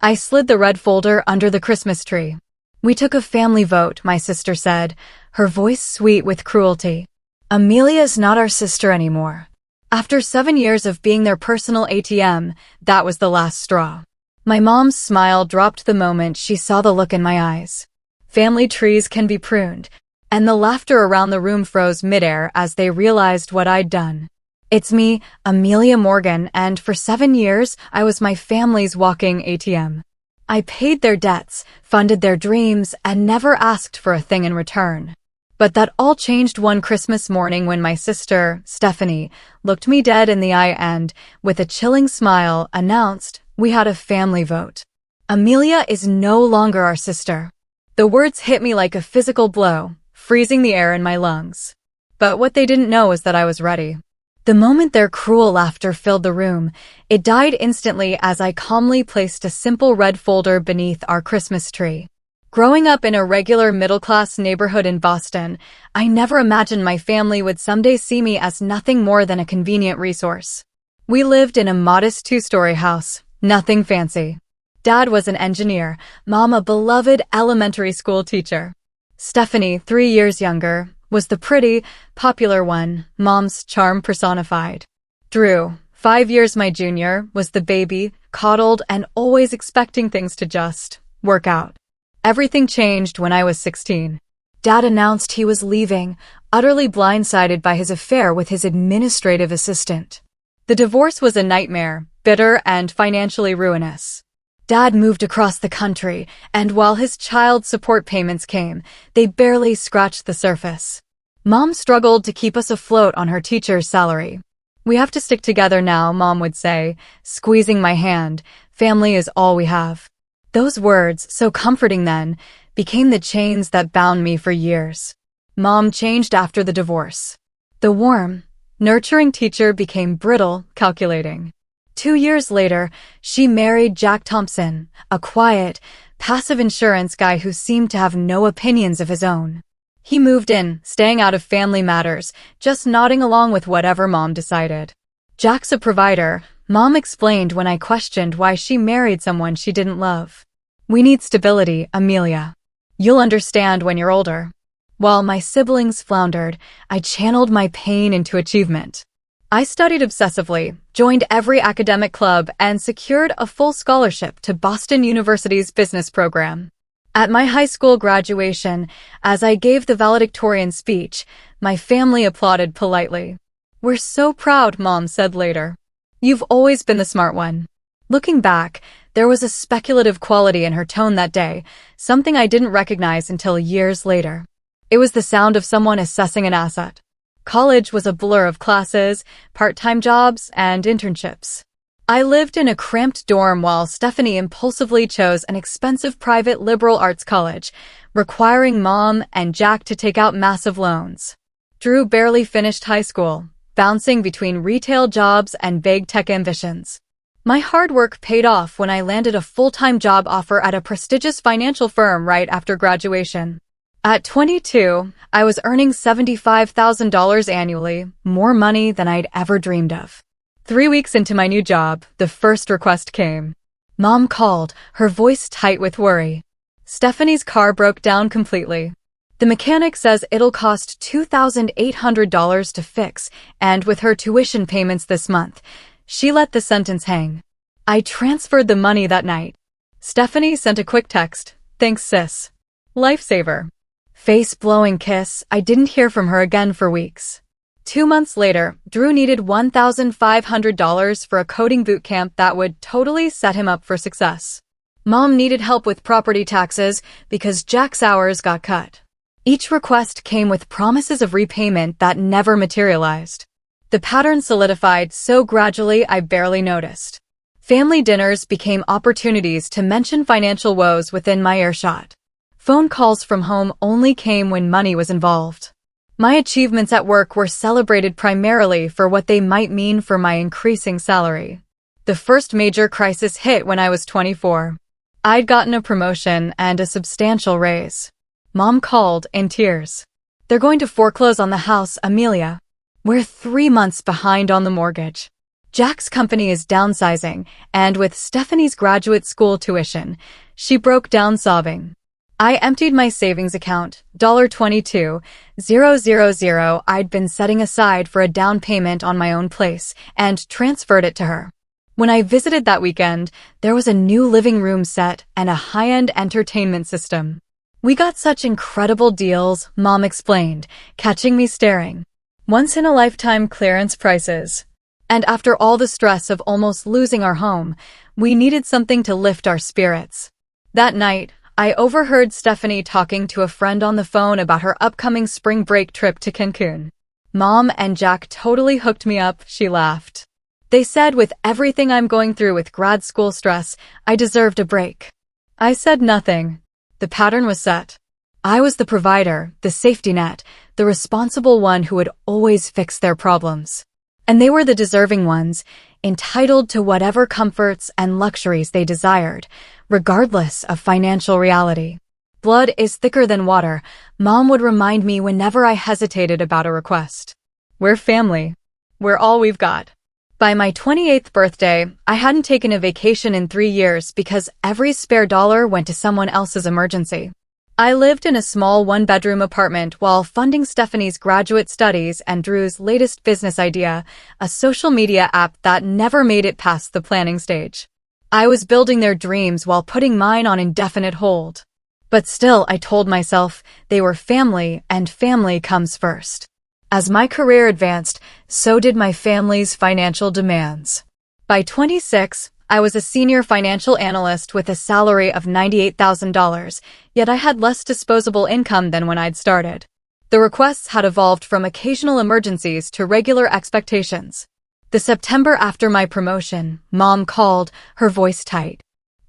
I slid the red folder under the Christmas tree. "We took a family vote," my sister said, her voice sweet with cruelty. "Amelia is not our sister anymore." After 7 years of being their personal ATM, that was the last straw. My mom's smile dropped the moment she saw the look in my eyes. Family trees can be pruned, and the laughter around the room froze midair as they realized what I'd done. It's me, Amelia Morgan, and for 7 years, I was my family's walking ATM. I paid their debts, funded their dreams, and never asked for a thing in return. But that all changed one Christmas morning when my sister, Stephanie, looked me dead in the eye and, with a chilling smile, announced, "We had a family vote. Amelia is no longer our sister." The words hit me like a physical blow, freezing the air in my lungs. But what they didn't know was that I was ready. The moment their cruel laughter filled the room, it died instantly as I calmly placed a simple red folder beneath our Christmas tree. Growing up in a regular middle-class neighborhood in Boston, I never imagined my family would someday see me as nothing more than a convenient resource. We lived in a modest 2-story house, nothing fancy. Dad was an engineer, Mom a beloved elementary school teacher. Stephanie, 3 years younger, was the pretty, popular one, Mom's charm personified. Drew, 5 years my junior, was the baby, coddled and always expecting things to just work out. Everything changed when I was 16. Dad announced he was leaving, utterly blindsided by his affair with his administrative assistant. The divorce was a nightmare, bitter and financially ruinous. Dad moved across the country, and while his child support payments came, they barely scratched the surface. Mom struggled to keep us afloat on her teacher's salary. "We have to stick together now," Mom would say, squeezing my hand. "Family is all we have." Those words, so comforting then, became the chains that bound me for years. Mom changed after the divorce. The warm, nurturing teacher became brittle, calculating. 2 years later, she married Jack Thompson, a quiet, passive insurance guy who seemed to have no opinions of his own. He moved in, staying out of family matters, just nodding along with whatever Mom decided. "Jack's a provider," Mom explained when I questioned why she married someone she didn't love. "We need stability, Amelia. You'll understand when you're older." While my siblings floundered, I channeled my pain into achievement. I studied obsessively, joined every academic club, and secured a full scholarship to Boston University's business program. At my high school graduation, as I gave the valedictorian speech, my family applauded politely. "We're so proud," Mom said later. "You've always been the smart one." Looking back, there was a speculative quality in her tone that day, something I didn't recognize until years later. It was the sound of someone assessing an asset. College was a blur of classes, part-time jobs, and internships. I lived in a cramped dorm while Stephanie impulsively chose an expensive private liberal arts college, requiring Mom and Jack to take out massive loans. Drew barely finished high school, bouncing between retail jobs and vague tech ambitions. My hard work paid off when I landed a full-time job offer at a prestigious financial firm right after graduation. At 22, I was earning $75,000 annually, more money than I'd ever dreamed of. 3 weeks into my new job, the first request came. Mom called, her voice tight with worry. "Stephanie's car broke down completely. The mechanic says it'll cost $2,800 to fix, and with her tuition payments this month." She let the sentence hang. I transferred the money that night. Stephanie sent a quick text, "Thanks, sis. Lifesaver." Face-blowing kiss. I didn't hear from her again for weeks. 2 months later, Drew needed $1,500 for a coding boot camp that would totally set him up for success. Mom needed help with property taxes because Jack's hours got cut. Each request came with promises of repayment that never materialized. The pattern solidified so gradually I barely noticed. Family dinners became opportunities to mention financial woes within my earshot. Phone calls from home only came when money was involved. My achievements at work were celebrated primarily for what they might mean for my increasing salary. The first major crisis hit when I was 24. I'd gotten a promotion and a substantial raise. Mom called in tears. "They're going to foreclose on the house, Amelia. We're 3 months behind on the mortgage." Jack's company is downsizing, and with Stephanie's graduate school tuition, she broke down sobbing. I emptied my savings account, $22,000 I'd been setting aside for a down payment on my own place, and transferred it to her. When I visited that weekend, there was a new living room set and a high-end entertainment system. We got such incredible deals, Mom explained, catching me staring. Once-in-a-lifetime clearance prices. And after all the stress of almost losing our home, we needed something to lift our spirits. That night, I overheard Stephanie talking to a friend on the phone about her upcoming spring break trip to Cancun. Mom and Jack totally hooked me up, she laughed. They said with everything I'm going through with grad school stress, I deserved a break. I said nothing. The pattern was set. I was the provider, the safety net, the responsible one who would always fix their problems. And they were the deserving ones, entitled to whatever comforts and luxuries they desired, regardless of financial reality. Blood is thicker than water, Mom would remind me whenever I hesitated about a request. We're family. We're all we've got. By my 28th birthday, I hadn't taken a vacation in 3 years because every spare dollar went to someone else's emergency. I lived in a small one-bedroom apartment while funding Stephanie's graduate studies and Drew's latest business idea, a social media app that never made it past the planning stage. I was building their dreams while putting mine on indefinite hold. But still, I told myself they were family and family comes first. As my career advanced, so did my family's financial demands. By 26, I was a senior financial analyst with a salary of $98,000, yet I had less disposable income than when I'd started. The requests had evolved from occasional emergencies to regular expectations. The September after my promotion, Mom called, her voice tight.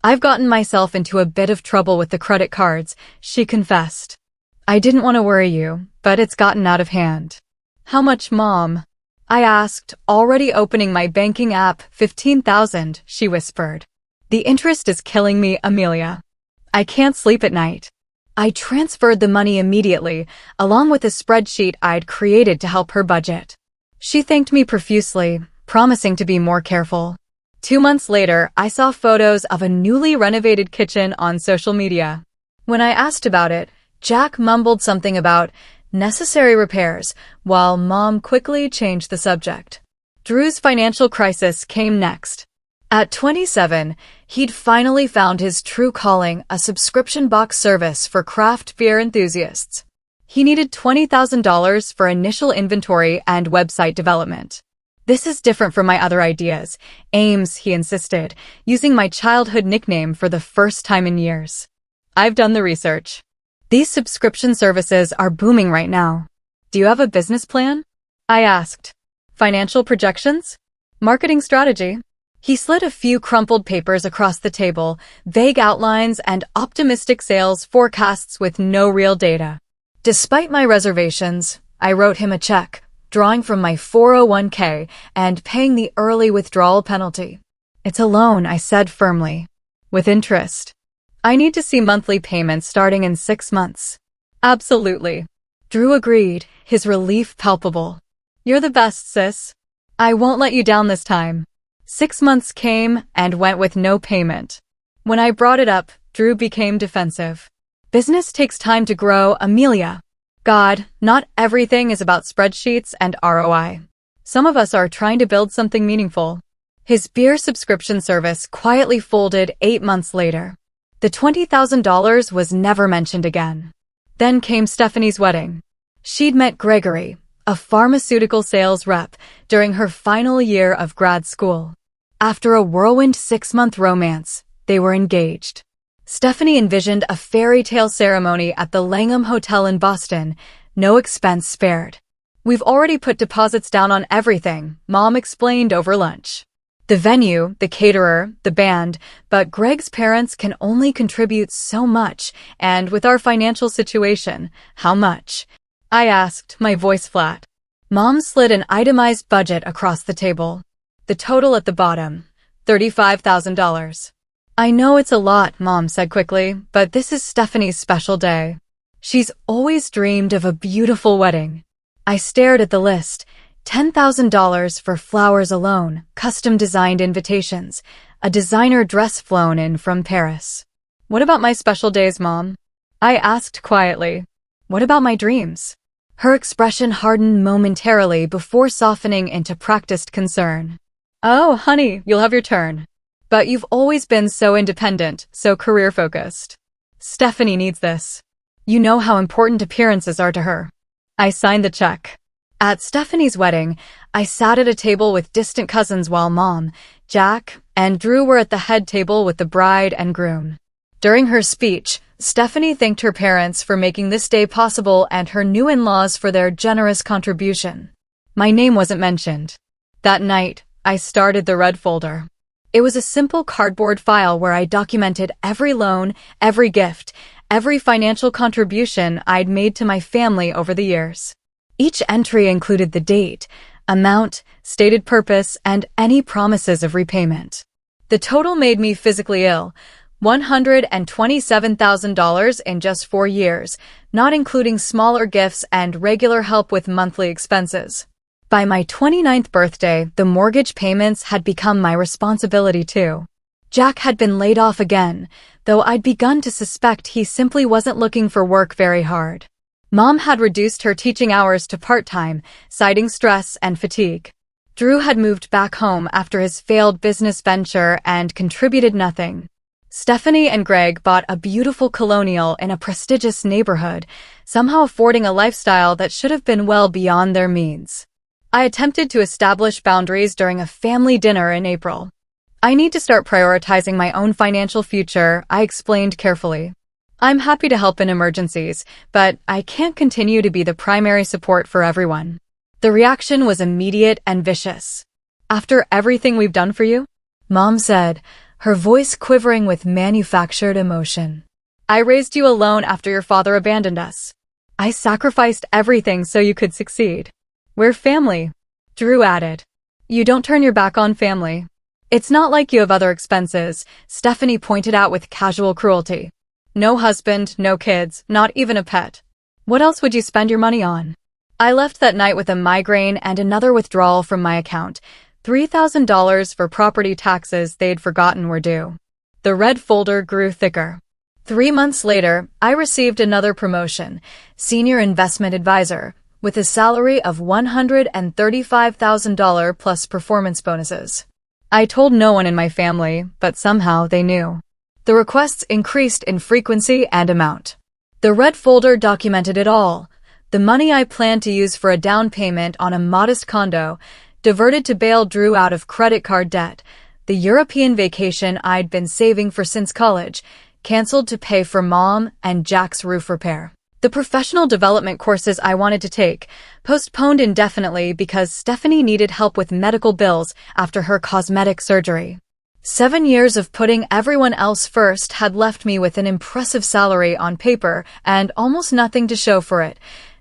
I've gotten myself into a bit of trouble with the credit cards, she confessed. I didn't want to worry you, but it's gotten out of hand. How much, Mom? I asked, already opening my banking app. $15,000, she whispered. The interest is killing me, Amelia. I can't sleep at night. I transferred the money immediately, along with a spreadsheet I'd created to help her budget. She thanked me profusely, promising to be more careful. 2 months later, I saw photos of a newly renovated kitchen on social media. When I asked about it, Jack mumbled something about necessary repairs, while Mom quickly changed the subject. Drew's financial crisis came next. At 27, he'd finally found his true calling, a subscription box service for craft beer enthusiasts. He needed $20,000 for initial inventory and website development. This is different from my other ideas. Ames, he insisted, using my childhood nickname for the first time in years. I've done the research. These subscription services are booming right now. Do you have a business plan? I asked. Financial projections? Marketing strategy? He slid a few crumpled papers across the table, vague outlines and optimistic sales forecasts with no real data. Despite my reservations, I wrote him a check, drawing from my 401k and paying the early withdrawal penalty. It's a loan, I said firmly. With interest. I need to see monthly payments starting in 6 months. Absolutely. Drew agreed, his relief palpable. You're the best, sis. I won't let you down this time. 6 months came and went with no payment. When I brought it up, Drew became defensive. Business takes time to grow, Amelia. God, not everything is about spreadsheets and ROI. Some of us are trying to build something meaningful. His beer subscription service quietly folded 8 months later. The $20,000 was never mentioned again. Then came Stephanie's wedding. She'd met Gregory, a pharmaceutical sales rep, during her final year of grad school. After a whirlwind 6-month romance, they were engaged. Stephanie envisioned a fairy tale ceremony at the Langham Hotel in Boston, no expense spared. We've already put deposits down on everything, Mom explained over lunch. The venue, the caterer, the band, but Greg's parents can only contribute so much, and with our financial situation, how much? I asked, my voice flat. Mom slid an itemized budget across the table. The total at the bottom, $35,000. I know it's a lot, Mom said quickly, but this is Stephanie's special day. She's always dreamed of a beautiful wedding. I stared at the list, $10,000 for flowers alone, custom-designed invitations, a designer dress flown in from Paris. What about my special days, Mom? I asked quietly. What about my dreams? Her expression hardened momentarily before softening into practiced concern. Oh, honey, you'll have your turn. But you've always been so independent, so career-focused. Stephanie needs this. You know how important appearances are to her. I signed the check. At Stephanie's wedding, I sat at a table with distant cousins while Mom, Jack, and Drew were at the head table with the bride and groom. During her speech, Stephanie thanked her parents for making this day possible and her new in-laws for their generous contribution. My name wasn't mentioned. That night, I started the red folder. It was a simple cardboard file where I documented every loan, every gift, every financial contribution I'd made to my family over the years. Each entry included the date, amount, stated purpose, and any promises of repayment. The total made me physically ill, $127,000 in just 4 years, not including smaller gifts and regular help with monthly expenses. By my 29th birthday, the mortgage payments had become my responsibility too. Jack had been laid off again, though I'd begun to suspect he simply wasn't looking for work very hard. Mom had reduced her teaching hours to part-time, citing stress and fatigue. Drew had moved back home after his failed business venture and contributed nothing. Stephanie and Greg bought a beautiful colonial in a prestigious neighborhood, somehow affording a lifestyle that should have been well beyond their means. I attempted to establish boundaries during a family dinner in April. I need to start prioritizing my own financial future, I explained carefully. I'm happy to help in emergencies, but I can't continue to be the primary support for everyone. The reaction was immediate and vicious. After everything we've done for you? Mom said, her voice quivering with manufactured emotion. I raised you alone after your father abandoned us. I sacrificed everything so you could succeed. We're family, Drew added. You don't turn your back on family. It's not like you have other expenses, Stephanie pointed out with casual cruelty. No husband, no kids, not even a pet. What else would you spend your money on? I left that night with a migraine and another withdrawal from my account. $3,000 for property taxes they'd forgotten were due. The red folder grew thicker. 3 months later, I received another promotion, senior investment advisor, with a salary of $135,000 plus performance bonuses. I told no one in my family, but somehow they knew. The requests increased in frequency and amount. The red folder documented it all. The money I planned to use for a down payment on a modest condo, diverted to bail Drew out of credit card debt, the European vacation I'd been saving for since college, canceled to pay for Mom and Jack's roof repair. The professional development courses I wanted to take, postponed indefinitely because Stephanie needed help with medical bills after her cosmetic surgery. 7 years of putting everyone else first had left me with an impressive salary on paper and almost nothing to show for it.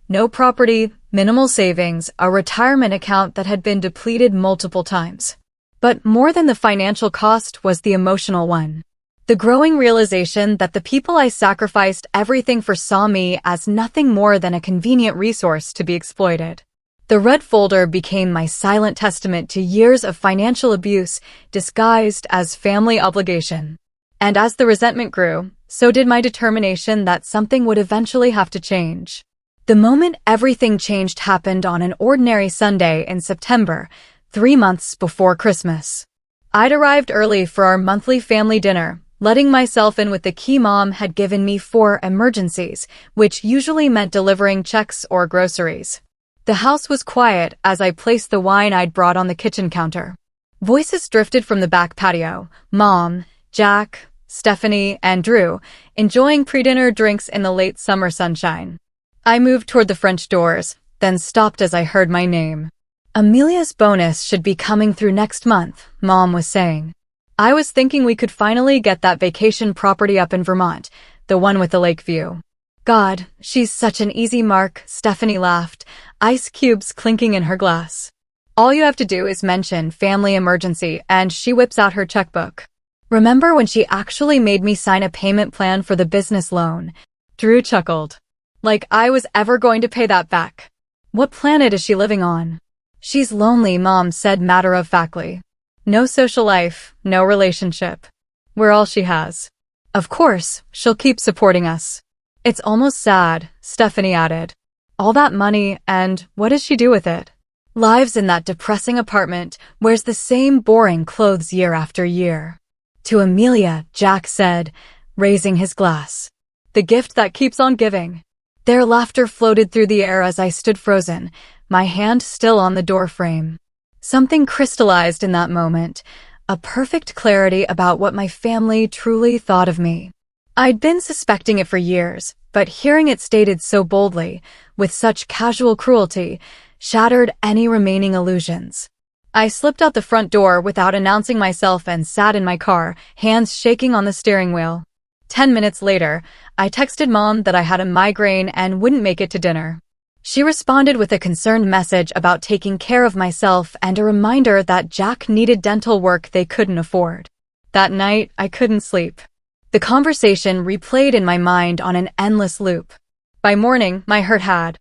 No property, minimal savings, a retirement account that had been depleted multiple times. But more than the financial cost was the emotional one. The growing realization that the people I sacrificed everything for saw me as nothing more than a convenient resource to be exploited. The red folder became my silent testament to years of financial abuse disguised as family obligation. And as the resentment grew, so did my determination that something would eventually have to change. The moment everything changed happened on an ordinary Sunday in September, 3 months before Christmas. I'd arrived early for our monthly family dinner, letting myself in with the key Mom had given me for emergencies, which usually meant delivering checks or groceries. The house was quiet as I placed the wine I'd brought on the kitchen counter. Voices drifted from the back patio, Mom, Jack, Stephanie, and Drew, enjoying pre-dinner drinks in the late summer sunshine. I moved toward the French doors, then stopped as I heard my name. Amelia's bonus should be coming through next month, Mom was saying. I was thinking we could finally get that vacation property up in Vermont, the one with the lake view. God, she's such an easy mark, Stephanie laughed, ice cubes clinking in her glass. All you have to do is mention family emergency and she whips out her checkbook. Remember when she actually made me sign a payment plan for the business loan? Drew chuckled. Like I was ever going to pay that back. What planet is she living on? "She's lonely," Mom said matter-of-factly. "No social life, no relationship. We're all she has. Of course, she'll keep supporting us." "It's almost sad," Stephanie added. "All that money, and what does she do with it? Lives in that depressing apartment, wears the same boring clothes year after year." To Amelia, Jack said, raising his glass, "The gift that keeps on giving." Their laughter floated through the air as I stood frozen, my hand still on the doorframe. Something crystallized in that moment, a perfect clarity about what my family truly thought of me. I'd been suspecting it for years, but hearing it stated so boldly, with such casual cruelty, shattered any remaining illusions. I slipped out the front door without announcing myself and sat in my car, hands shaking on the steering wheel. 10 minutes later, I texted Mom that I had a migraine and wouldn't make it to dinner. She responded with a concerned message about taking care of myself and a reminder that Jack needed dental work they couldn't afford. That night, I couldn't sleep. The conversation replayed in my mind on an endless loop. By morning, my hurt had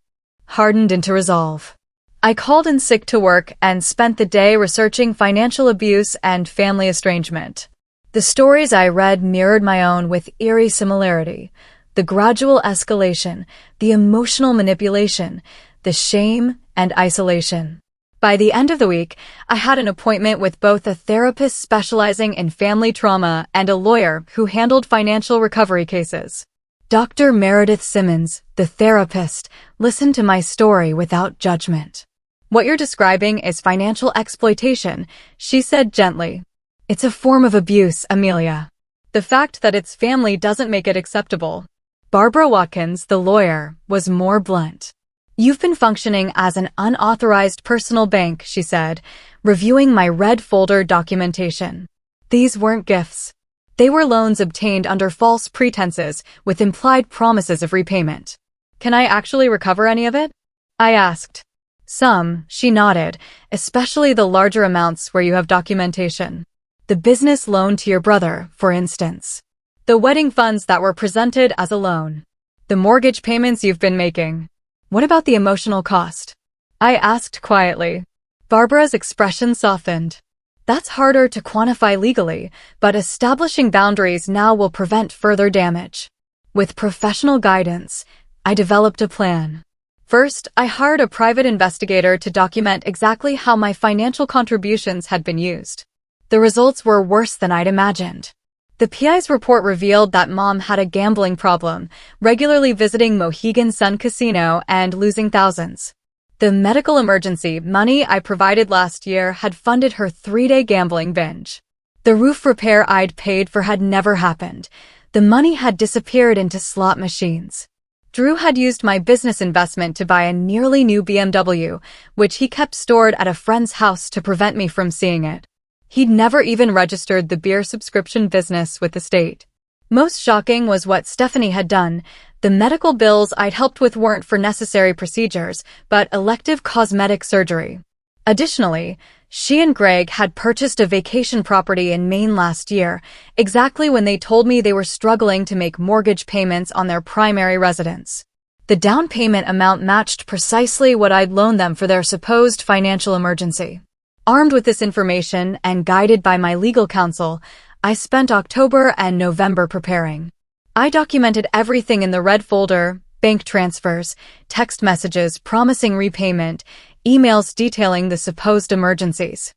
hardened into resolve. I called in sick to work and spent the day researching financial abuse and family estrangement. The stories I read mirrored my own with eerie similarity. The gradual escalation, the emotional manipulation, the shame and isolation. By the end of the week, I had an appointment with both a therapist specializing in family trauma and a lawyer who handled financial recovery cases. Dr. Meredith Simmons, the therapist, listened to my story without judgment. "What you're describing is financial exploitation," she said gently. "It's a form of abuse, Amelia. The fact that it's family doesn't make it acceptable." Barbara Watkins, the lawyer, was more blunt. "You've been functioning as an unauthorized personal bank," she said, reviewing my red folder documentation. "These weren't gifts. They were loans obtained under false pretenses with implied promises of repayment." "Can I actually recover any of it?" I asked. "Some," she nodded, "especially the larger amounts where you have documentation. The business loan to your brother, for instance. The wedding funds that were presented as a loan. The mortgage payments you've been making. What about the emotional cost?" I asked quietly. Barbara's expression softened. "That's harder to quantify legally, but establishing boundaries now will prevent further damage." With professional guidance, I developed a plan. First, I hired a private investigator to document exactly how my financial contributions had been used. The results were worse than I'd imagined. The PI's report revealed that Mom had a gambling problem, regularly visiting Mohegan Sun Casino and losing thousands. The medical emergency money I provided last year had funded her 3-day gambling binge. The roof repair I'd paid for had never happened. The money had disappeared into slot machines. Drew had used my business investment to buy a nearly new BMW, which he kept stored at a friend's house to prevent me from seeing it. He'd never even registered the beer subscription business with the state. Most shocking was what Stephanie had done. The medical bills I'd helped with weren't for necessary procedures, but elective cosmetic surgery. Additionally, she and Greg had purchased a vacation property in Maine last year, exactly when they told me they were struggling to make mortgage payments on their primary residence. The down payment amount matched precisely what I'd loaned them for their supposed financial emergency. Armed with this information and guided by my legal counsel, I spent October and November preparing. I documented everything in the red folder: bank transfers, text messages promising repayment, emails detailing the supposed emergencies.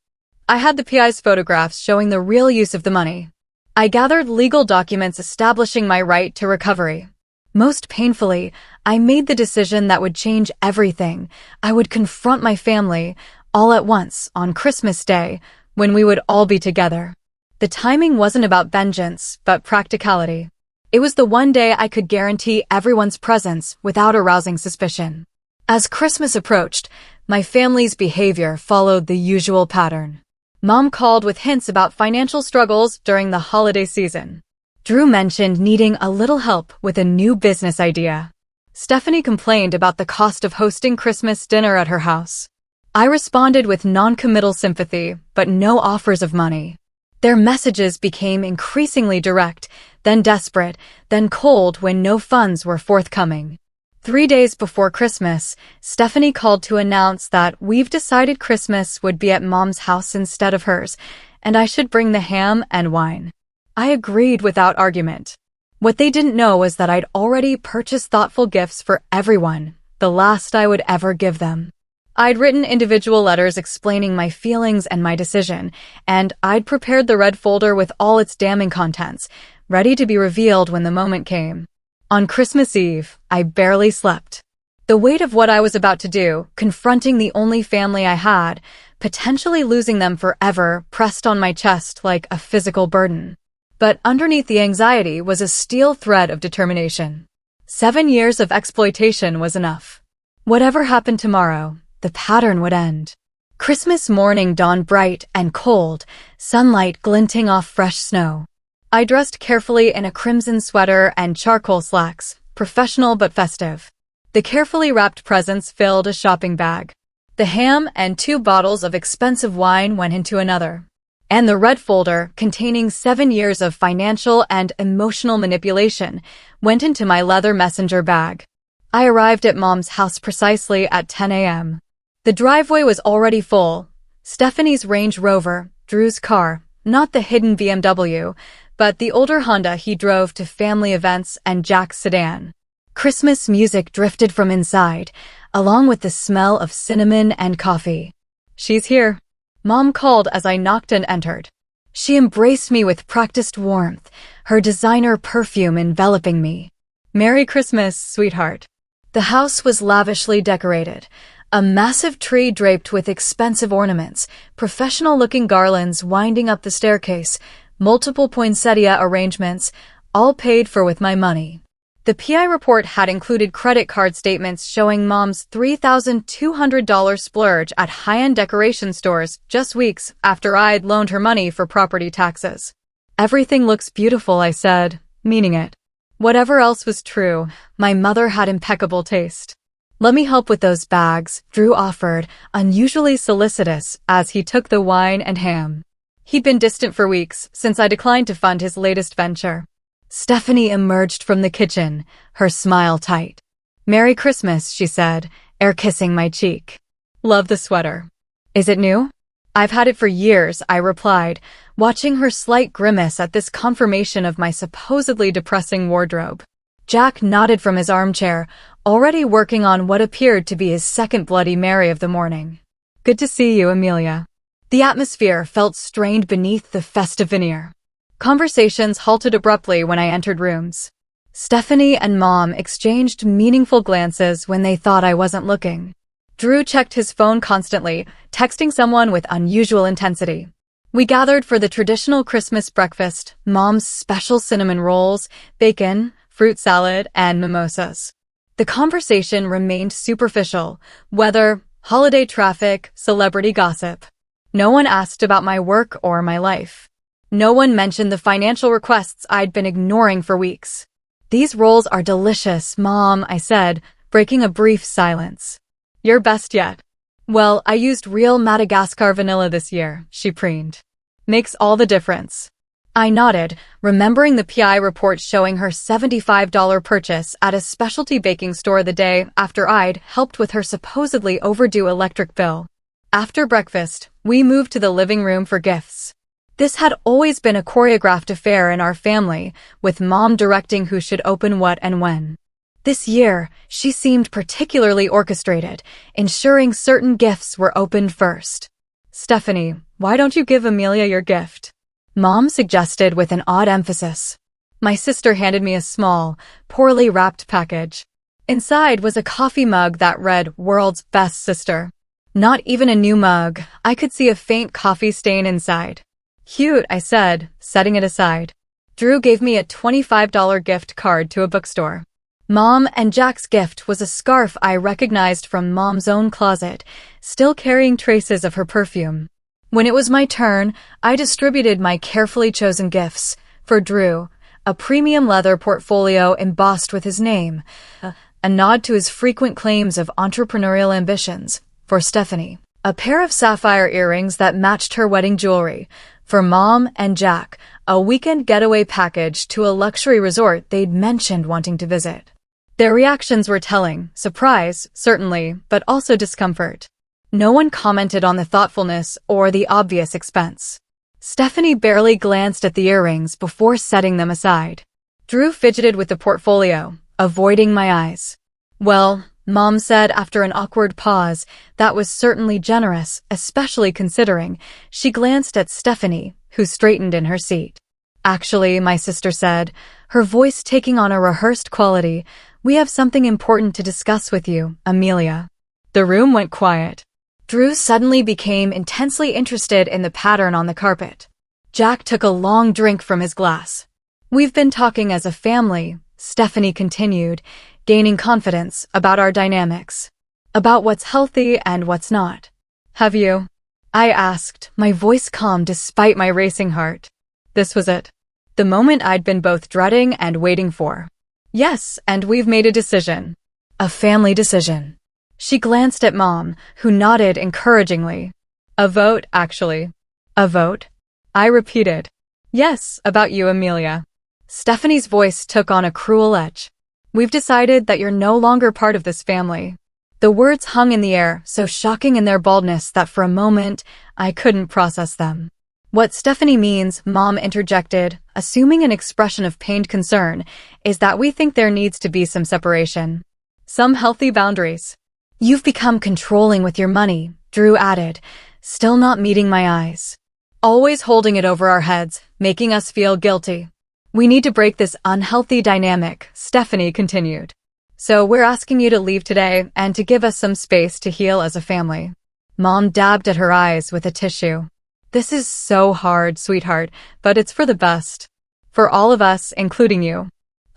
I had the PI's photographs showing the real use of the money. I gathered legal documents establishing my right to recovery. Most painfully, I made the decision that would change everything. I would confront my family, all at once, on Christmas Day, when we would all be together. The timing wasn't about vengeance, but practicality. It was the one day I could guarantee everyone's presence without arousing suspicion. As Christmas approached, my family's behavior followed the usual pattern. Mom called with hints about financial struggles during the holiday season. Drew mentioned needing a little help with a new business idea. Stephanie complained about the cost of hosting Christmas dinner at her house. I responded with non-committal sympathy, but no offers of money. Their messages became increasingly direct, then desperate, then cold when no funds were forthcoming. 3 days before Christmas, Stephanie called to announce that we've decided Christmas would be at Mom's house instead of hers, and I should bring the ham and wine. I agreed without argument. What they didn't know was that I'd already purchased thoughtful gifts for everyone, the last I would ever give them. I'd written individual letters explaining my feelings and my decision, and I'd prepared the red folder with all its damning contents, ready to be revealed when the moment came. On Christmas Eve, I barely slept. The weight of what I was about to do, confronting the only family I had, potentially losing them forever, pressed on my chest like a physical burden. But underneath the anxiety was a steel thread of determination. 7 years of exploitation was enough. Whatever happened tomorrow, the pattern would end. Christmas morning dawned bright and cold, sunlight glinting off fresh snow. I dressed carefully in a crimson sweater and charcoal slacks, professional but festive. The carefully wrapped presents filled a shopping bag. The ham and 2 bottles of expensive wine went into another. And the red folder, containing 7 years of financial and emotional manipulation, went into my leather messenger bag. I arrived at Mom's house precisely at 10 a.m. The driveway was already full. Stephanie's Range Rover, Drew's car, not the hidden BMW, but the older Honda he drove to family events, and Jack's sedan. Christmas music drifted from inside, along with the smell of cinnamon and coffee. "She's here," Mom called as I knocked and entered. She embraced me with practiced warmth, her designer perfume enveloping me. "Merry Christmas, sweetheart." The house was lavishly decorated. A massive tree draped with expensive ornaments, professional-looking garlands winding up the staircase, multiple poinsettia arrangements, all paid for with my money. The PI report had included credit card statements showing Mom's $3,200 splurge at high-end decoration stores just weeks after I'd loaned her money for property taxes. "Everything looks beautiful," I said, meaning it. Whatever else was true, my mother had impeccable taste. "Let me help with those bags," Drew offered, unusually solicitous as he took the wine and ham. He'd been distant for weeks since I declined to fund his latest venture. Stephanie emerged from the kitchen, her smile tight. "Merry Christmas," she said, air-kissing my cheek. "Love the sweater." "Is it new?" "I've had it for years," I replied, watching her slight grimace at this confirmation of my supposedly depressing wardrobe. Jack nodded from his armchair, already working on what appeared to be his second Bloody Mary of the morning. "Good to see you, Amelia." The atmosphere felt strained beneath the festive veneer. Conversations halted abruptly when I entered rooms. Stephanie and Mom exchanged meaningful glances when they thought I wasn't looking. Drew checked his phone constantly, texting someone with unusual intensity. We gathered for the traditional Christmas breakfast, Mom's special cinnamon rolls, bacon, fruit salad, and mimosas. The conversation remained superficial, weather, holiday traffic, celebrity gossip. No one asked about my work or my life. No one mentioned the financial requests I'd been ignoring for weeks. "These rolls are delicious, Mom," I said, breaking a brief silence. "Your best yet." "Well, I used real Madagascar vanilla this year," she preened. "Makes all the difference." I nodded, remembering the PI report showing her $75 purchase at a specialty baking store the day after I'd helped with her supposedly overdue electric bill. After breakfast, we moved to the living room for gifts. This had always been a choreographed affair in our family, with Mom directing who should open what and when. This year, she seemed particularly orchestrated, ensuring certain gifts were opened first. "Stephanie, why don't you give Amelia your gift?" Mom suggested with an odd emphasis. My sister handed me a small, poorly wrapped package. Inside was a coffee mug that read, "World's Best Sister." Not even a new mug. I could see a faint coffee stain inside. "Cute," I said, setting it aside. Drew gave me a $25 gift card to a bookstore. Mom and Jack's gift was a scarf I recognized from Mom's own closet, still carrying traces of her perfume. When it was my turn, I distributed my carefully chosen gifts. For Drew, a premium leather portfolio embossed with his name, a nod to his frequent claims of entrepreneurial ambitions. For Stephanie, a pair of sapphire earrings that matched her wedding jewelry. For Mom and Jack, a weekend getaway package to a luxury resort they'd mentioned wanting to visit. Their reactions were telling: surprise, certainly, but also discomfort. No one commented on the thoughtfulness or the obvious expense. Stephanie barely glanced at the earrings before setting them aside. Drew fidgeted with the portfolio, avoiding my eyes. "Well," Mom said after an awkward pause, "that was certainly generous, especially considering." She glanced at Stephanie, who straightened in her seat. "Actually," my sister said, her voice taking on a rehearsed quality, "we have something important to discuss with you, Amelia." The room went quiet. Drew suddenly became intensely interested in the pattern on the carpet. Jack took a long drink from his glass. "We've been talking as a family," Stephanie continued, gaining confidence about our dynamics. "About what's healthy and what's not." "Have you?" I asked, my voice calm despite my racing heart. This was it. The moment I'd been both dreading and waiting for. "Yes, and we've made a decision." "A family decision." She glanced at Mom, who nodded encouragingly. "A vote, actually." "A vote?" I repeated. "Yes, about you, Amelia." Stephanie's voice took on a cruel edge. "We've decided that you're no longer part of this family." The words hung in the air, so shocking in their baldness that for a moment, I couldn't process them. "What Stephanie means," Mom interjected, assuming an expression of pained concern, "is that we think there needs to be some separation. Some healthy boundaries." "You've become controlling with your money," Drew added, still not meeting my eyes. "Always holding it over our heads, making us feel guilty. We need to break this unhealthy dynamic," Stephanie continued. "So we're asking you to leave today and to give us some space to heal as a family." Mom dabbed at her eyes with a tissue. "This is so hard, sweetheart, but it's for the best. For all of us, including you."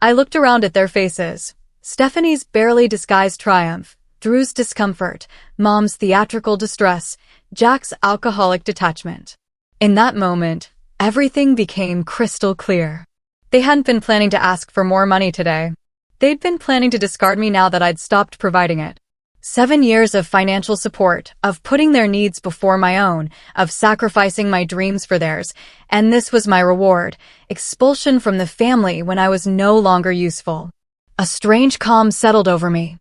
I looked around at their faces. Stephanie's barely disguised triumph, Drew's discomfort, Mom's theatrical distress, Jack's alcoholic detachment. In that moment, everything became crystal clear. They hadn't been planning to ask for more money today. They'd been planning to discard me now that I'd stopped providing it. 7 years of financial support, of putting their needs before my own, of sacrificing my dreams for theirs, and this was my reward: expulsion from the family when I was no longer useful. A strange calm settled over me.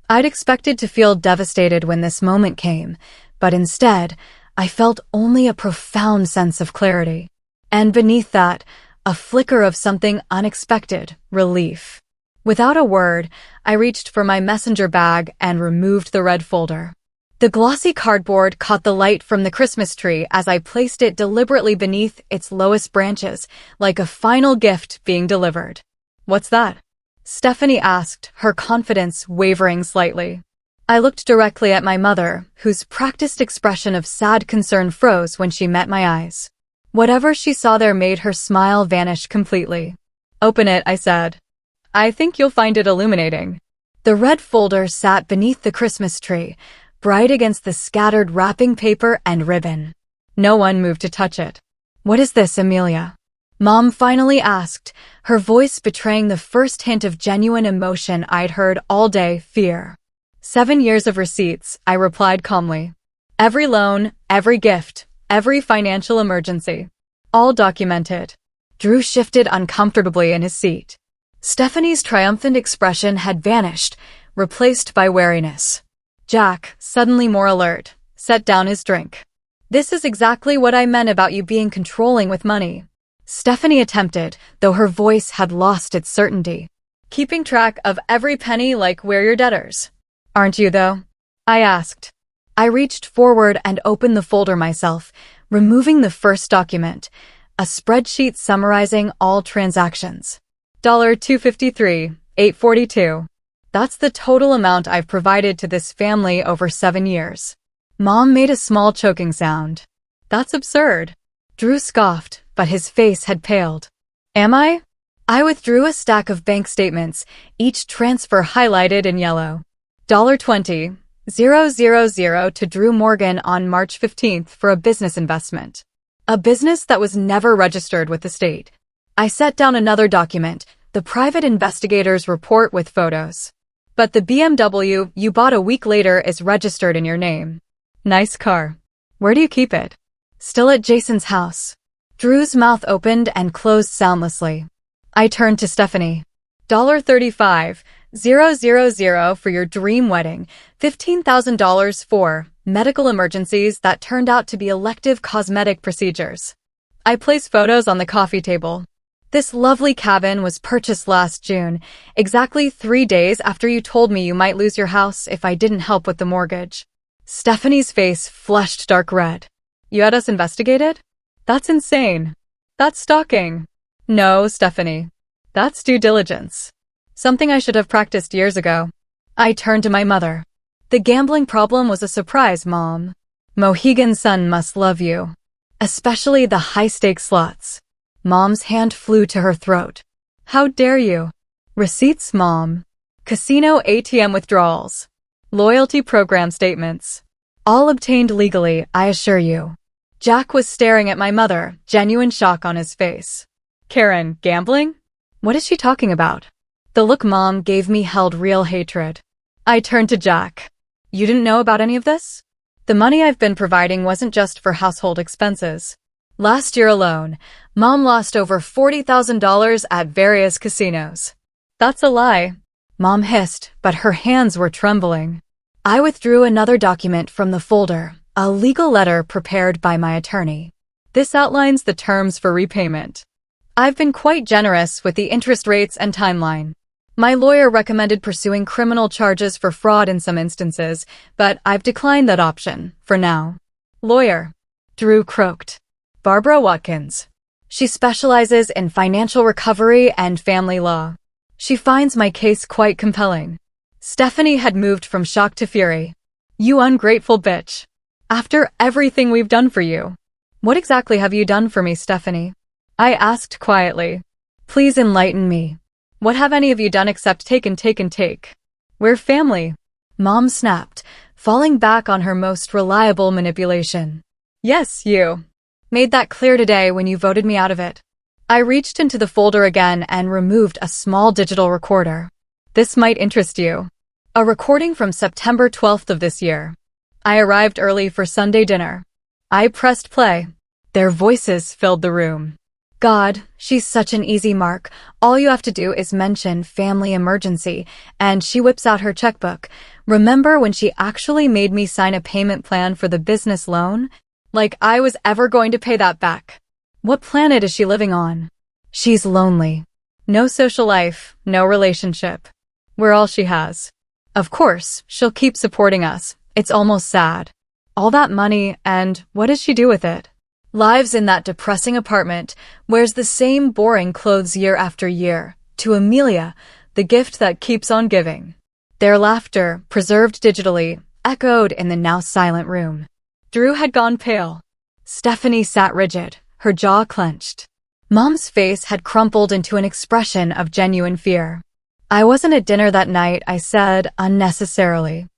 I'd expected to feel devastated when this moment came, but instead, I felt only a profound sense of clarity. And beneath that, a flicker of something unexpected: relief. Without a word, I reached for my messenger bag and removed the red folder. The glossy cardboard caught the light from the Christmas tree as I placed it deliberately beneath its lowest branches, like a final gift being delivered. "What's that?" Stephanie asked, her confidence wavering slightly. I looked directly at my mother, whose practiced expression of sad concern froze when she met my eyes. Whatever she saw there made her smile vanish completely. "Open it," I said. "I think you'll find it illuminating." The red folder sat beneath the Christmas tree, bright against the scattered wrapping paper and ribbon. No one moved to touch it. "What is this, Amelia?" Mom finally asked, her voice betraying the first hint of genuine emotion I'd heard all day: fear. 7 years of receipts, I replied calmly. Every loan, every gift, every financial emergency. All documented. Drew shifted uncomfortably in his seat. Stephanie's triumphant expression had vanished, replaced by wariness. Jack, suddenly more alert, set down his drink. "This is exactly what I meant about you being controlling with money," Stephanie attempted, though her voice had lost its certainty. "Keeping track of every penny like we're your debtors." "Aren't you, though?" I asked. I reached forward and opened the folder myself, removing the first document, a spreadsheet summarizing all transactions. $253, $842. That's the total amount I've provided to this family over 7 years. Mom made a small choking sound. "That's absurd." Drew scoffed, but his face had paled. "Am I?" I withdrew a stack of bank statements, each transfer highlighted in yellow. $20,000 to Drew Morgan on March 15th for a business investment. A business that was never registered with the state. I set down another document, the private investigator's report with photos. "But the BMW you bought a week later is registered in your name. Nice car. Where do you keep it?" "Still at Jason's house." Drew's mouth opened and closed soundlessly. I turned to Stephanie. $35, $000 for your dream wedding, $15,000 for medical emergencies that turned out to be elective cosmetic procedures. I place photos on the coffee table. This lovely cabin was purchased last June, exactly 3 days after you told me you might lose your house if I didn't help with the mortgage. Stephanie's face flushed dark red. You had us investigated? That's insane. That's stalking. No, Stephanie. That's due diligence. Something I should have practiced years ago. I turned to my mother. The gambling problem was a surprise, Mom. Mohegan's son must love you. Especially the high-stakes slots. Mom's hand flew to her throat. How dare you? Receipts, Mom. Casino ATM withdrawals. Loyalty program statements. All obtained legally, I assure you. Jack was staring at my mother, genuine shock on his face. Karen, gambling? What is she talking about? The look Mom gave me held real hatred. I turned to Jack. You didn't know about any of this? The money I've been providing wasn't just for household expenses. Last year alone, Mom lost over $40,000 at various casinos. That's a lie. Mom hissed, but her hands were trembling. I withdrew another document from the folder, a legal letter prepared by my attorney. This outlines the terms for repayment. I've been quite generous with the interest rates and timeline. My lawyer recommended pursuing criminal charges for fraud in some instances, but I've declined that option, for now. Lawyer. Drew croaked. Barbara Watkins. She specializes in financial recovery and family law. She finds my case quite compelling. Stephanie had moved from shock to fury. You ungrateful bitch. After everything we've done for you. What exactly have you done for me, Stephanie? I asked quietly. Please enlighten me. What have any of you done except take and take and take? We're family. Mom snapped, falling back on her most reliable manipulation. Yes, you. Made that clear today when you voted me out of it. I reached into the folder again and removed a small digital recorder. This might interest you. A recording from September 12th of this year. I arrived early for Sunday dinner. I pressed play. Their voices filled the room. God, she's such an easy mark. All you have to do is mention family emergency, and she whips out her checkbook. Remember when she actually made me sign a payment plan for the business loan? Like I was ever going to pay that back. What planet is she living on? She's lonely. No social life, no relationship. We're all she has. Of course, she'll keep supporting us. It's almost sad. All that money, and what does she do with it? Lives in that depressing apartment, wears the same boring clothes year after year. To Amelia, the gift that keeps on giving. Their laughter, preserved digitally, echoed in the now silent room. Drew had gone pale. Stephanie sat rigid, her jaw clenched. Mom's face had crumpled into an expression of genuine fear. I wasn't at dinner that night, I said, unnecessarily.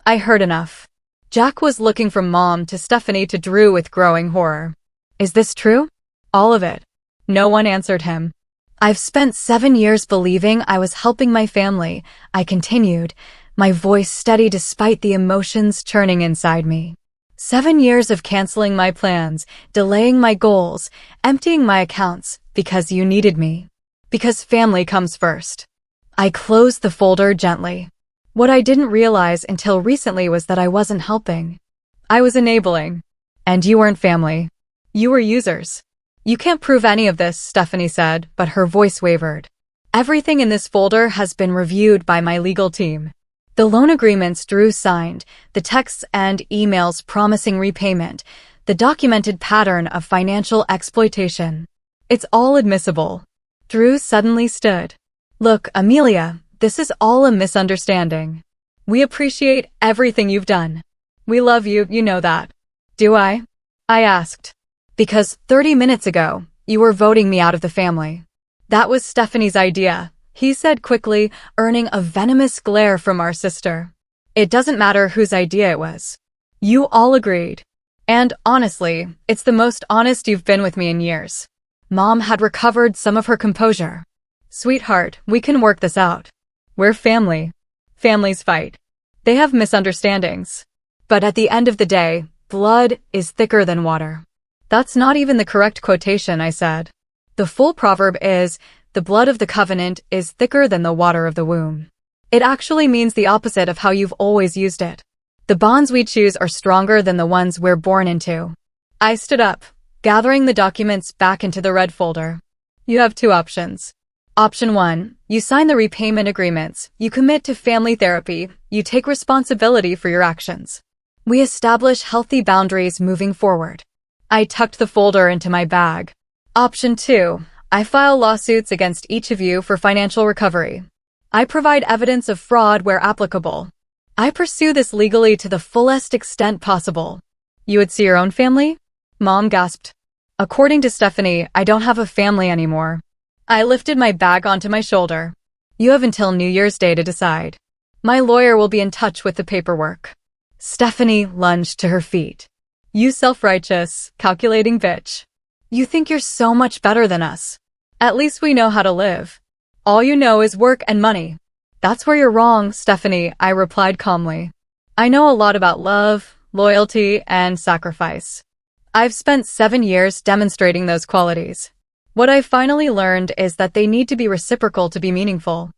I heard enough. Jack was looking from Mom to Stephanie to Drew with growing horror. Is this true? All of it. No one answered him. I've spent 7 years believing I was helping my family, I continued, my voice steady despite the emotions churning inside me. 7 years of canceling my plans, delaying my goals, emptying my accounts, because you needed me. Because family comes first. I closed the folder gently. What I didn't realize until recently was that I wasn't helping. I was enabling. And you weren't family. You were users. You can't prove any of this, Stephanie said, but her voice wavered. Everything in this folder has been reviewed by my legal team. The loan agreements Drew signed, the texts and emails promising repayment, the documented pattern of financial exploitation. It's all admissible. Drew suddenly stood. Look, Amelia, this is all a misunderstanding. We appreciate everything you've done. We love you, you know that. Do I? I asked. Because 30 minutes ago, you were voting me out of the family. That was Stephanie's idea, he said quickly, earning a venomous glare from our sister. It doesn't matter whose idea it was. You all agreed. And honestly, it's the most honest you've been with me in years. Mom had recovered some of her composure. Sweetheart, we can work this out. We're family. Families fight. They have misunderstandings. But at the end of the day, blood is thicker than water. That's not even the correct quotation, I said. The full proverb is, the blood of the covenant is thicker than the water of the womb. It actually means the opposite of how you've always used it. The bonds we choose are stronger than the ones we're born into. I stood up, gathering the documents back into the red folder. You have two options. Option 1, you sign the repayment agreements, you commit to family therapy, you take responsibility for your actions. We establish healthy boundaries moving forward. I tucked the folder into my bag. Option 2, I file lawsuits against each of you for financial recovery. I provide evidence of fraud where applicable. I pursue this legally to the fullest extent possible. You would see your own family? Mom gasped. According to Stephanie, I don't have a family anymore. I lifted my bag onto my shoulder. You have until New Year's Day to decide. My lawyer will be in touch with the paperwork. Stephanie lunged to her feet. You self-righteous, calculating bitch. You think you're so much better than us. At least we know how to live. All you know is work and money. That's where you're wrong, Stephanie, I replied calmly. I know a lot about love, loyalty, and sacrifice. I've spent 7 years demonstrating those qualities. What I finally learned is that they need to be reciprocal to be meaningful.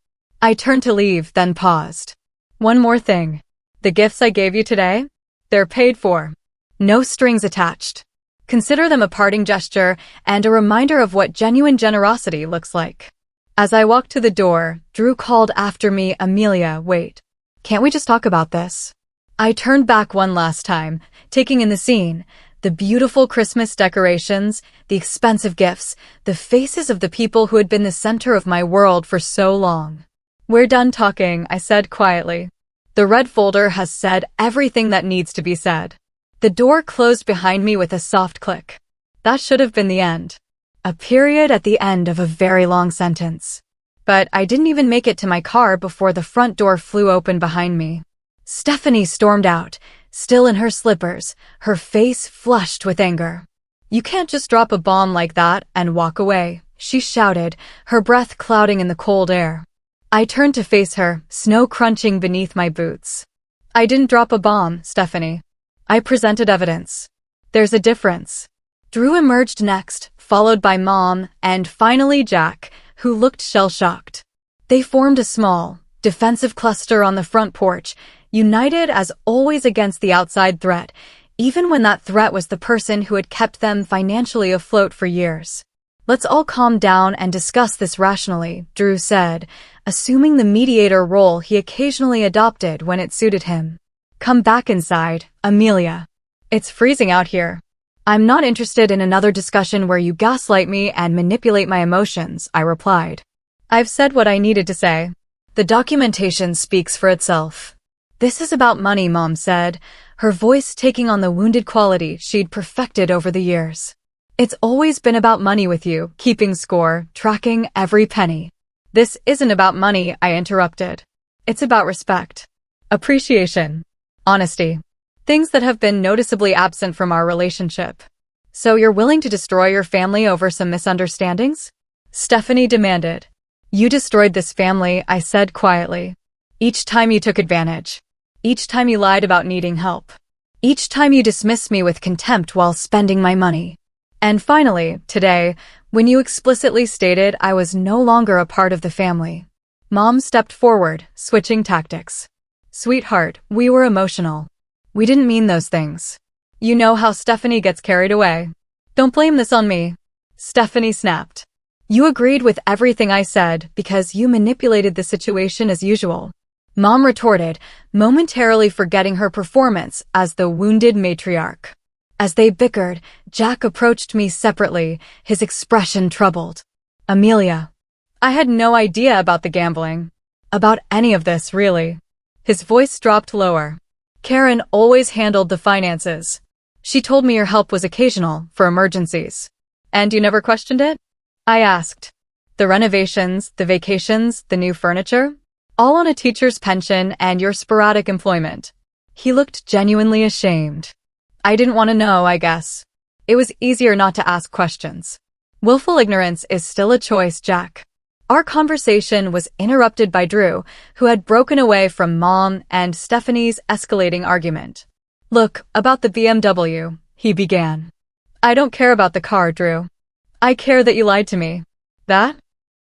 I turned to leave, then paused. One more thing. The gifts I gave you today? They're paid for. No strings attached. Consider them a parting gesture and a reminder of what genuine generosity looks like. As I walked to the door, Drew called after me, Amelia, wait. Can't we just talk about this? I turned back one last time, taking in the scene. The beautiful Christmas decorations, the expensive gifts, the faces of the people who had been the center of my world for so long. We're done talking, I said quietly. The red folder has said everything that needs to be said. The door closed behind me with a soft click. That should have been the end. A period at the end of a very long sentence. But I didn't even make it to my car before the front door flew open behind me. Stephanie stormed out, still in her slippers, her face flushed with anger. You can't just drop a bomb like that and walk away, she shouted, her breath clouding in the cold air. I turned to face her, snow crunching beneath my boots. I didn't drop a bomb, Stephanie. I presented evidence. There's a difference. Drew emerged next, followed by Mom, and finally Jack, who looked shell-shocked. They formed a small, defensive cluster on the front porch, united as always against the outside threat, even when that threat was the person who had kept them financially afloat for years. Let's all calm down and discuss this rationally, Drew said, assuming the mediator role he occasionally adopted when it suited him. Come back inside, Amelia. It's freezing out here. I'm not interested in another discussion where you gaslight me and manipulate my emotions, I replied. I've said what I needed to say. The documentation speaks for itself. This is about money, Mom said, her voice taking on the wounded quality she'd perfected over the years. It's always been about money with you, keeping score, tracking every penny. This isn't about money, I interrupted. It's about respect, appreciation, honesty. Things that have been noticeably absent from our relationship. So you're willing to destroy your family over some misunderstandings? Stephanie demanded. You destroyed this family, I said quietly. Each time you took advantage. Each time you lied about needing help. Each time you dismissed me with contempt while spending my money. And finally, today, when you explicitly stated I was no longer a part of the family. Mom stepped forward, switching tactics. Sweetheart, we were emotional. We didn't mean those things. You know how Stephanie gets carried away. Don't blame this on me. Stephanie snapped. You agreed with everything I said because you manipulated the situation as usual. Mom retorted, momentarily forgetting her performance as the wounded matriarch. As they bickered, Jack approached me separately, his expression troubled. Amelia. I had no idea about the gambling. About any of this, really. His voice dropped lower. Karen always handled the finances. She told me your help was occasional, for emergencies. And you never questioned it? I asked. The renovations, the vacations, the new furniture? All on a teacher's pension and your sporadic employment. He looked genuinely ashamed. I didn't want to know, I guess. It was easier not to ask questions. Willful ignorance is still a choice, Jack. Our conversation was interrupted by Drew, who had broken away from Mom and Stephanie's escalating argument. Look, about the BMW, he began. I don't care about the car, Drew. I care that you lied to me. That?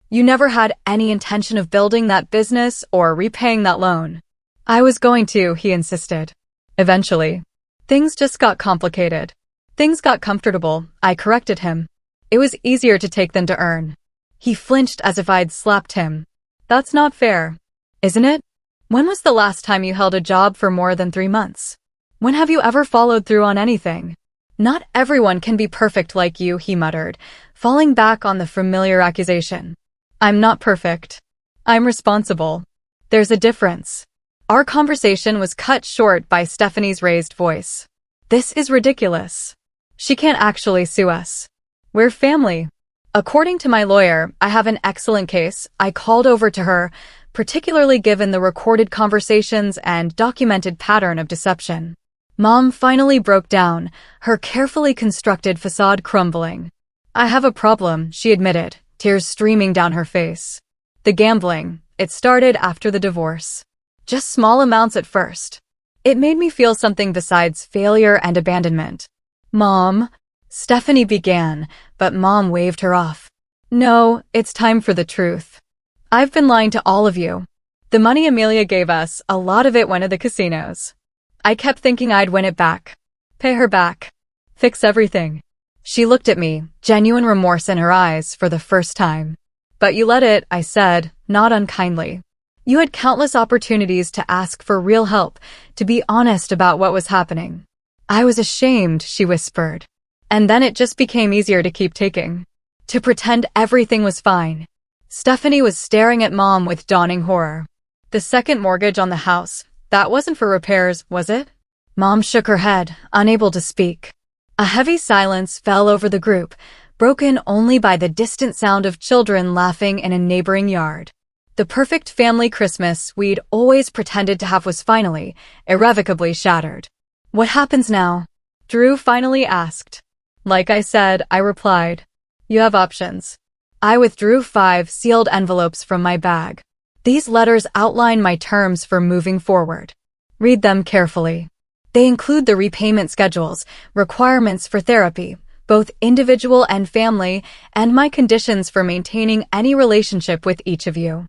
You never had any intention of building that business or repaying that loan. I was going to, he insisted. Eventually. Things just got complicated. Things got comfortable, I corrected him. It was easier to take than to earn. He flinched as if I'd slapped him. That's not fair. Isn't it? When was the last time you held a job for more than 3 months? When have you ever followed through on anything? Not everyone can be perfect like you, he muttered, falling back on the familiar accusation. I'm not perfect. I'm responsible. There's a difference. Our conversation was cut short by Stephanie's raised voice. This is ridiculous. She can't actually sue us. We're family. According to my lawyer, I have an excellent case. I called over to her, particularly given the recorded conversations and documented pattern of deception. Mom finally broke down, her carefully constructed facade crumbling. I have a problem, she admitted, tears streaming down her face. The gambling, it started after the divorce. Just small amounts at first. It made me feel something besides failure and abandonment. Mom, Stephanie began, but Mom waved her off. No, it's time for the truth. I've been lying to all of you. The money Amelia gave us, a lot of it went to the casinos. I kept thinking I'd win it back. Pay her back. Fix everything. She looked at me, genuine remorse in her eyes for the first time. But you let it, I said, not unkindly. You had countless opportunities to ask for real help, to be honest about what was happening. I was ashamed, she whispered. And then it just became easier to keep taking. To pretend everything was fine. Stephanie was staring at Mom with dawning horror. The second mortgage on the house, that wasn't for repairs, was it? Mom shook her head, unable to speak. A heavy silence fell over the group, broken only by the distant sound of children laughing in a neighboring yard. The perfect family Christmas we'd always pretended to have was finally, irrevocably shattered. What happens now? Drew finally asked. Like I said, I replied. You have options. I withdrew 5 sealed envelopes from my bag. These letters outline my terms for moving forward. Read them carefully. They include the repayment schedules, requirements for therapy, both individual and family, and my conditions for maintaining any relationship with each of you.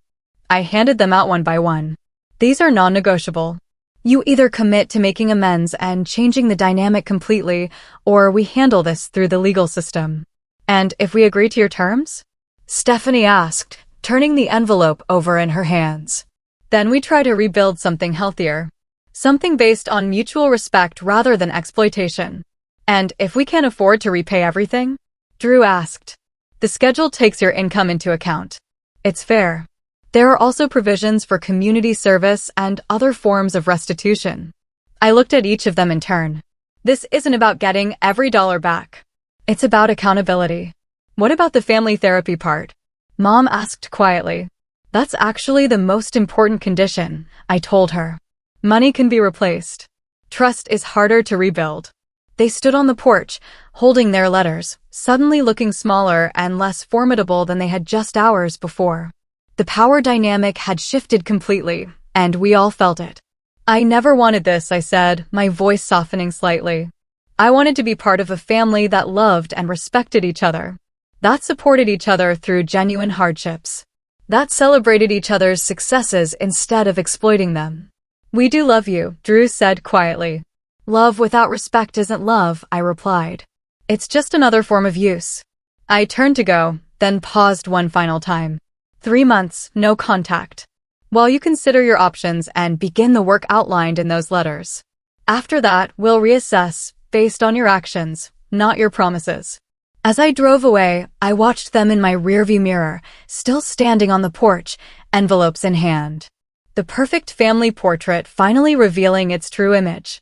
I handed them out one by one. These are non-negotiable. You either commit to making amends and changing the dynamic completely, or we handle this through the legal system. And if we agree to your terms? Stephanie asked, turning the envelope over in her hands. Then we try to rebuild something healthier. Something based on mutual respect rather than exploitation. And if we can't afford to repay everything? Drew asked. The schedule takes your income into account. It's fair. There are also provisions for community service and other forms of restitution. I looked at each of them in turn. This isn't about getting every dollar back. It's about accountability. What about the family therapy part? Mom asked quietly. That's actually the most important condition, I told her. Money can be replaced. Trust is harder to rebuild. They stood on the porch, holding their letters, suddenly looking smaller and less formidable than they had just hours before. The power dynamic had shifted completely, and we all felt it. I never wanted this, I said, my voice softening slightly. I wanted to be part of a family that loved and respected each other. That supported each other through genuine hardships. That celebrated each other's successes instead of exploiting them. We do love you, Drew said quietly. Love without respect isn't love, I replied. It's just another form of use. I turned to go, then paused one final time. 3 months, no contact. While you consider your options and begin the work outlined in those letters. After that, we'll reassess, based on your actions, not your promises. As I drove away, I watched them in my rearview mirror, still standing on the porch, envelopes in hand. The perfect family portrait finally revealing its true image.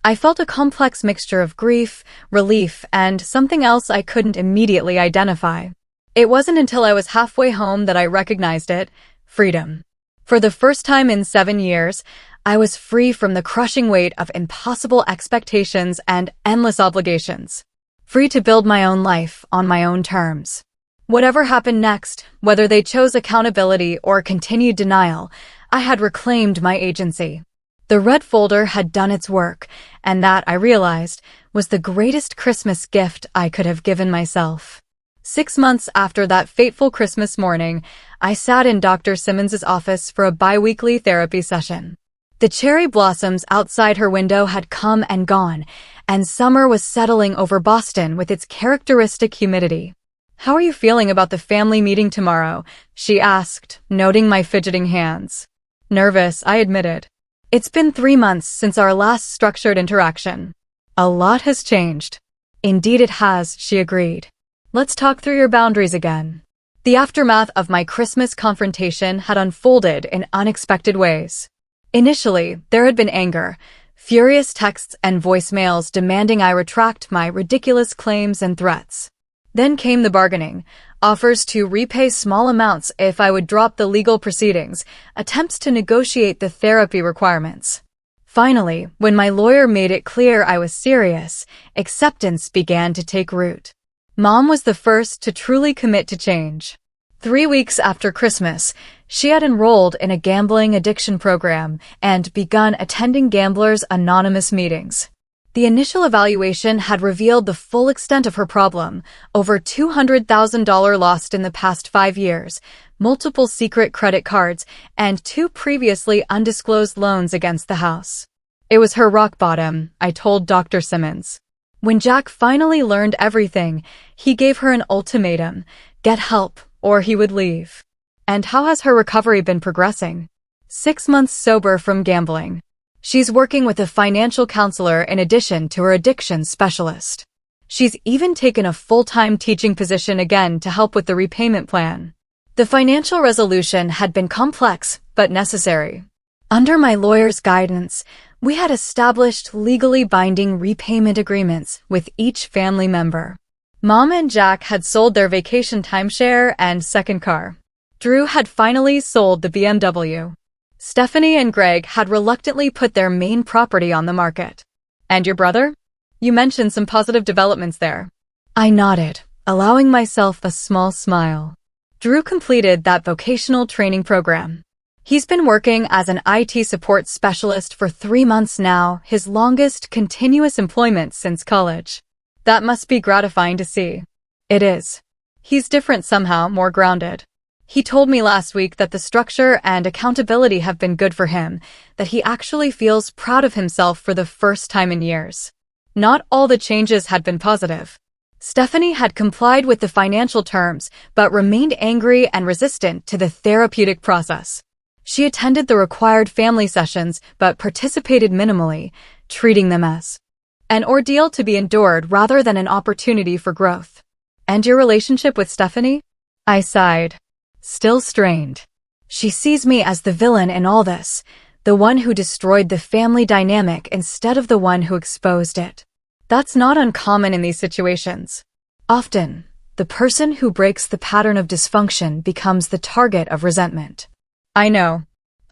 I felt a complex mixture of grief, relief, and something else I couldn't immediately identify. It wasn't until I was halfway home that I recognized it, freedom. For the first time in 7 years, I was free from the crushing weight of impossible expectations and endless obligations. Free to build my own life on my own terms. Whatever happened next, whether they chose accountability or continued denial, I had reclaimed my agency. The red folder had done its work, and that, I realized, was the greatest Christmas gift I could have given myself. 6 months after that fateful Christmas morning, I sat in Dr. Simmons's office for a bi-weekly therapy session. The cherry blossoms outside her window had come and gone, and summer was settling over Boston with its characteristic humidity. "How are you feeling about the family meeting tomorrow?" she asked, noting my fidgeting hands. "Nervous," I admitted. "It's been 3 months since our last structured interaction. A lot has changed." "Indeed it has," she agreed. "Let's talk through your boundaries again." The aftermath of my Christmas confrontation had unfolded in unexpected ways. Initially, there had been anger, furious texts and voicemails demanding I retract my ridiculous claims and threats. Then came the bargaining, offers to repay small amounts if I would drop the legal proceedings, attempts to negotiate the therapy requirements. Finally, when my lawyer made it clear I was serious, acceptance began to take root. Mom was the first to truly commit to change. 3 weeks after Christmas, she had enrolled in a gambling addiction program and begun attending Gamblers Anonymous meetings. The initial evaluation had revealed the full extent of her problem: over $200,000 lost in the past 5 years, multiple secret credit cards, and 2 previously undisclosed loans against the house. It was her rock bottom, I told Dr. Simmons. When Jack finally learned everything, he gave her an ultimatum: get help, or he would leave. And how has her recovery been progressing? 6 months sober from gambling. She's working with a financial counselor in addition to her addiction specialist. She's even taken a full-time teaching position again to help with the repayment plan. The financial resolution had been complex, but necessary. Under my lawyer's guidance, we had established legally binding repayment agreements with each family member. Mom and Jack had sold their vacation timeshare and second car. Drew had finally sold the BMW. Stephanie and Greg had reluctantly put their main property on the market. "And your brother? You mentioned some positive developments there." I nodded, allowing myself a small smile. Drew completed that vocational training program. He's been working as an IT support specialist for 3 months now, his longest continuous employment since college. That must be gratifying to see. It is. He's different somehow, more grounded. He told me last week that the structure and accountability have been good for him, that he actually feels proud of himself for the first time in years. Not all the changes had been positive. Stephanie had complied with the financial terms, but remained angry and resistant to the therapeutic process. She attended the required family sessions, but participated minimally, treating them as an ordeal to be endured rather than an opportunity for growth. "And your relationship with Stephanie?" I sighed. "Still strained. She sees me as the villain in all this, the one who destroyed the family dynamic instead of the one who exposed it. That's not uncommon in these situations. Often, the person who breaks the pattern of dysfunction becomes the target of resentment." I know.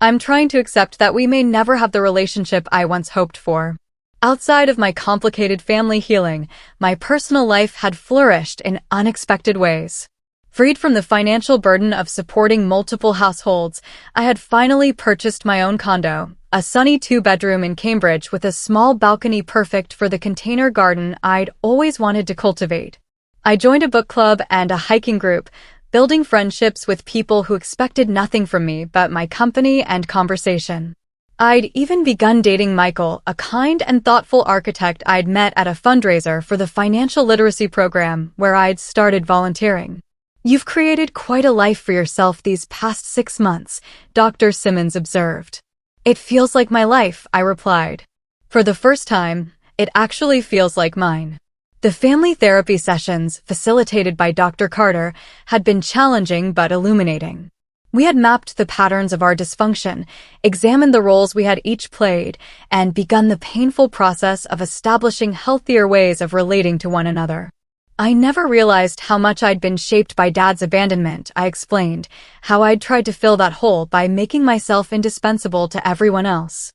I'm trying to accept that we may never have the relationship I once hoped for. Outside of my complicated family healing, my personal life had flourished in unexpected ways. Freed from the financial burden of supporting multiple households, I had finally purchased my own condo, a sunny 2-bedroom in Cambridge with a small balcony perfect for the container garden I'd always wanted to cultivate. I joined a book club and a hiking group, building friendships with people who expected nothing from me but my company and conversation. I'd even begun dating Michael, a kind and thoughtful architect I'd met at a fundraiser for the financial literacy program where I'd started volunteering. "You've created quite a life for yourself these past 6 months, Dr. Simmons observed. "It feels like my life," I replied. "For the first time, it actually feels like mine." The family therapy sessions, facilitated by Dr. Carter, had been challenging but illuminating. We had mapped the patterns of our dysfunction, examined the roles we had each played, and begun the painful process of establishing healthier ways of relating to one another. "I never realized how much I'd been shaped by Dad's abandonment," I explained, "how I'd tried to fill that hole by making myself indispensable to everyone else.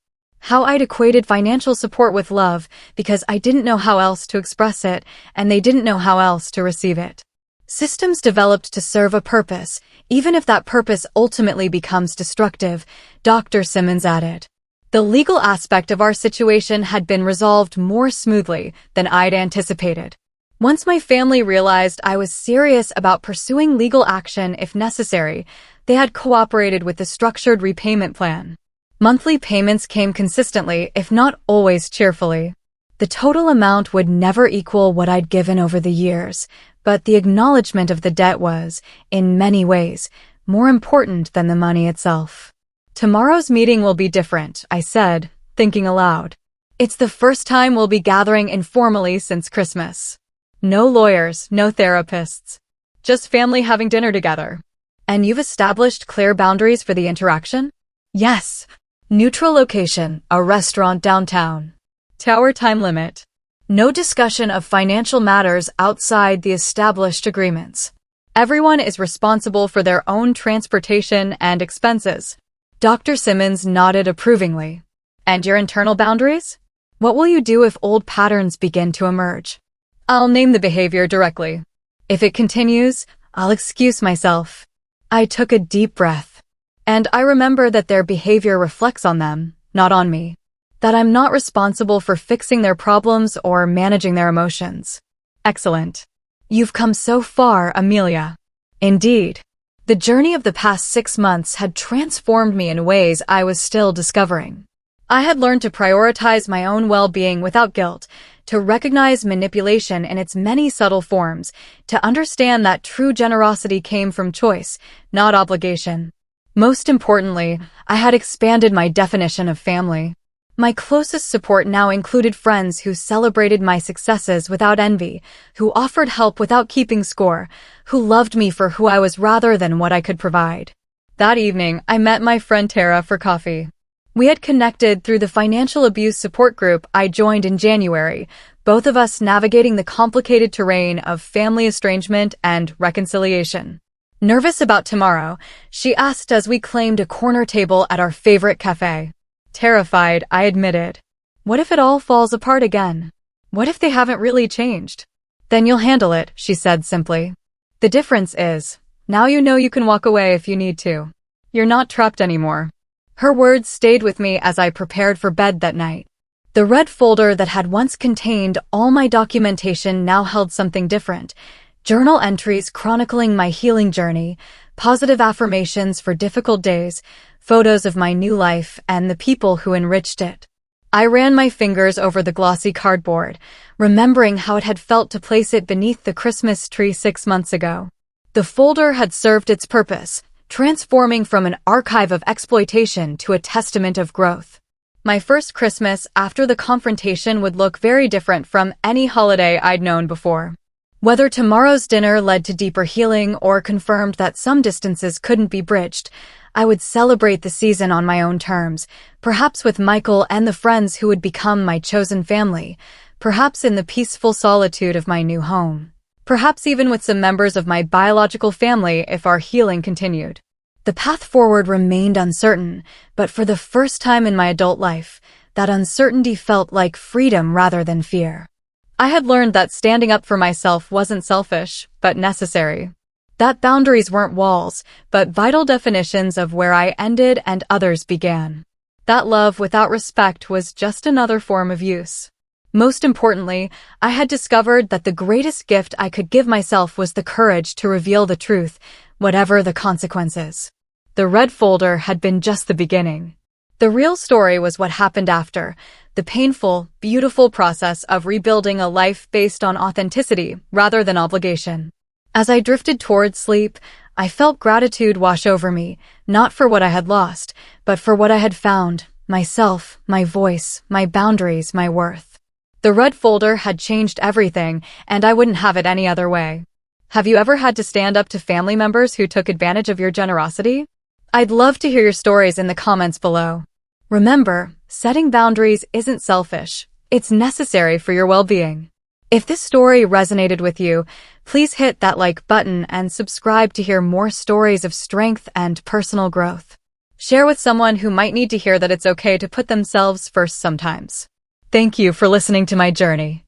How I'd equated financial support with love because I didn't know how else to express it, and they didn't know how else to receive it. Systems developed to serve a purpose, even if that purpose ultimately becomes destructive," Dr. Simmons added. The legal aspect of our situation had been resolved more smoothly than I'd anticipated. Once my family realized I was serious about pursuing legal action if necessary, they had cooperated with the structured repayment plan. Monthly payments came consistently, if not always cheerfully. The total amount would never equal what I'd given over the years, but the acknowledgement of the debt was, in many ways, more important than the money itself. Tomorrow's meeting will be different, I said, thinking aloud. It's the first time we'll be gathering informally since Christmas. No lawyers, no therapists. Just family having dinner together. And you've established clear boundaries for the interaction? Yes. Neutral location, a restaurant downtown. Tower time limit. No discussion of financial matters outside the established agreements. Everyone is responsible for their own transportation and expenses. Dr. Simmons nodded approvingly. And your internal boundaries? What will you do if old patterns begin to emerge? I'll name the behavior directly. If it continues, I'll excuse myself. I took a deep breath. And I remember that their behavior reflects on them, not on me. That I'm not responsible for fixing their problems or managing their emotions. Excellent. You've come so far, Amelia. Indeed. The journey of the past 6 months had transformed me in ways I was still discovering. I had learned to prioritize my own well-being without guilt, to recognize manipulation in its many subtle forms, to understand that true generosity came from choice, not obligation. Most importantly, I had expanded my definition of family. My closest support now included friends who celebrated my successes without envy, who offered help without keeping score, who loved me for who I was rather than what I could provide. That evening, I met my friend Tara for coffee. We had connected through the financial abuse support group I joined in January, both of us navigating the complicated terrain of family estrangement and reconciliation. Nervous about tomorrow, she asked as we claimed a corner table at our favorite cafe. Terrified, I admitted. What if it all falls apart again? What if they haven't really changed? Then you'll handle it, she said simply. The difference is, now you know you can walk away if you need to. You're not trapped anymore. Her words stayed with me as I prepared for bed that night. The red folder that had once contained all my documentation now held something different. Journal entries chronicling my healing journey, positive affirmations for difficult days, photos of my new life and the people who enriched it. I ran my fingers over the glossy cardboard, remembering how it had felt to place it beneath the Christmas tree 6 months ago. The folder had served its purpose, transforming from an archive of exploitation to a testament of growth. My first Christmas after the confrontation would look very different from any holiday I'd known before. Whether tomorrow's dinner led to deeper healing or confirmed that some distances couldn't be bridged, I would celebrate the season on my own terms, perhaps with Michael and the friends who would become my chosen family, perhaps in the peaceful solitude of my new home. Perhaps even with some members of my biological family if our healing continued. The path forward remained uncertain, but for the first time in my adult life, that uncertainty felt like freedom rather than fear. I had learned that standing up for myself wasn't selfish, but necessary. That boundaries weren't walls, but vital definitions of where I ended and others began. That love without respect was just another form of use. Most importantly, I had discovered that the greatest gift I could give myself was the courage to reveal the truth, whatever the consequences. The red folder had been just the beginning. The real story was what happened after, the painful, beautiful process of rebuilding a life based on authenticity rather than obligation. As I drifted toward sleep, I felt gratitude wash over me, not for what I had lost, but for what I had found, myself, my voice, my boundaries, my worth. The red folder had changed everything, and I wouldn't have it any other way. Have you ever had to stand up to family members who took advantage of your generosity? I'd love to hear your stories in the comments below. Remember, setting boundaries isn't selfish. It's necessary for your well-being. If this story resonated with you, please hit that like button and subscribe to hear more stories of strength and personal growth. Share with someone who might need to hear that it's okay to put themselves first sometimes. Thank you for listening to my journey.